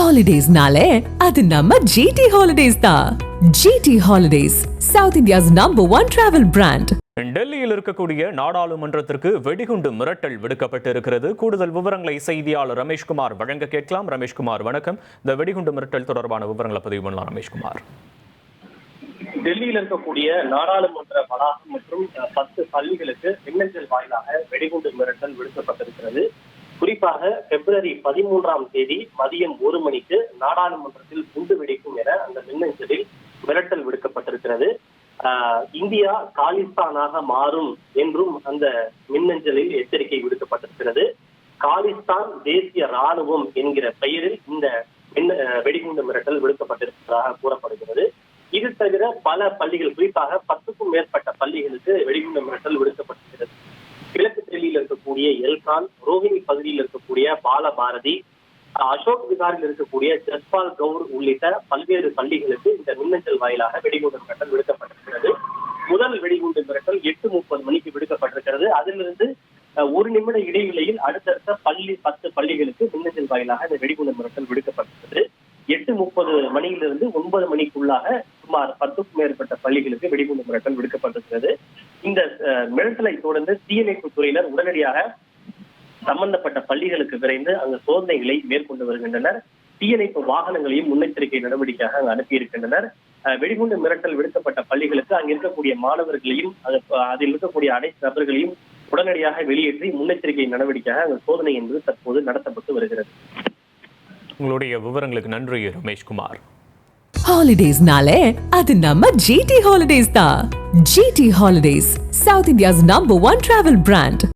ஹாலிடேஸ்னாலே அது நம்ம ஜிடி ஹாலிடேஸ் தான். GT holidays, South India's number 1 travel brand. டெல்லியில் இருக்கக்கூடிய நாடாளுமன்றத்திற்கு வெடிகுண்டு மிரட்டல் விடுக்கப்பட்டிருக்கிறது. கூடுதல் விவரங்களை செய்தியாளர் ரமேஷ்குமார் வழங்க கேட்கலாம். ரமேஷ்குமார், வணக்கம். இந்த வெடிகுண்டு மிரட்டல் தொடர்பான விவரங்களை பதிவு பண்ணலாம். ரமேஷ்குமார், டெல்லியில் இருக்கக்கூடிய நாடாளுமன்ற வளாகம் மற்றும் 10 பள்ளிகளுக்கு மின்னஞ்சல் வாயிலாக வெடிகுண்டு மிரட்டல் விடுக்கப்பட்டிருக்கிறது. குறிப்பாக பிப்ரவரி 13ஆம் தேதி மதியம் 1 மணிக்கு நாடாளுமன்றத்தில் குண்டு வெடிக்கும் என அந்த மின்னஞ்சலில் மிரட்டல் விடுக்கப்பட்டிருக்கிறது. இந்தியா காலிஸ்தானாக மாறும் என்றும் அந்த மின்னஞ்சலில் எச்சரிக்கை விடுக்கப்பட்டிருக்கிறது. காலிஸ்தான் தேசிய ராணுவம் என்கிற பெயரில் இந்த வெடிகுண்டு மிரட்டல் விடுக்கப்பட்டிருப்பதாக கூறப்படுகிறது. இது தவிர பல பள்ளிகள், குறிப்பாக 10க்கும் மேற்பட்ட பள்ளிகளுக்கு வெடிகுண்டு மிரட்டல் விடுக்கப்பட்டிருக்கிறது. கிழக்கு டெல்லியில் இருக்கக்கூடிய எல்கான், ரோஹிணி பகுதியில் இருக்கக்கூடிய பாலபாரதி, அசோக் விகாரில் இருக்கக்கூடிய ஜஸ்பால் கவுர் உள்ளிட்ட பல்வேறு பள்ளிகளுக்கு இந்த மின்னஞ்சல் வாயிலாக வெடிகுண்டு மிரட்டல் விடுக்கப்பட்டிருக்கிறது. முதல் வெடிகுண்டு மிரட்டல் 8:30 மணிக்கு விடுக்கப்பட்டிருக்கிறது. அதிலிருந்து 1 நிமிட இடைவெளியில் அடுத்தடுத்த 10 பள்ளிகளுக்கு மின்னஞ்சல் வாயிலாக இந்த வெடிகுண்டு மிரட்டல் விடுக்கப்பட்டிருக்கிறது. 8:30 மணியிலிருந்து 9 மணிக்குள்ளாக சுமார் 10க்கும் மேற்பட்ட பள்ளிகளுக்கு வெடிகுண்டு மிரட்டல் விடுக்கப்பட்டிருக்கிறது. இந்த மிரட்டலை தொடர்ந்து தீயணைப்பு துறையினர் உடனடியாக சம்பந்தப்பட்ட பள்ளிகளுக்கு விரைந்து அங்கு சோதனைகளை மேற்கொண்டு வருகின்றனர். தீயணைப்பு வாகனங்களையும் முன்னெச்சரிக்கை நடவடிக்கையாக அங்கு அனுப்பியிருக்கின்றனர். வெடிகுண்டு மிரட்டல் விடுக்கப்பட்ட பள்ளிகளுக்கு அங்கு இருக்கக்கூடிய மாணவர்களையும் அதில் இருக்கக்கூடிய அனைத்து நபர்களையும் உடனடியாக வெளியேற்றி முன்னெச்சரிக்கை நடவடிக்கையாக அங்கு சோதனை என்பது தற்போது நடத்தப்பட்டு வருகிறது. உங்களுடைய விவரங்களுக்கு நன்றி ரமேஷ்குமார். ஹாலிடேஸ்னாலே அது நம்ம ஜிடி ஹாலிடேஸ் தான். GT holidays, South India's number 1 travel brand.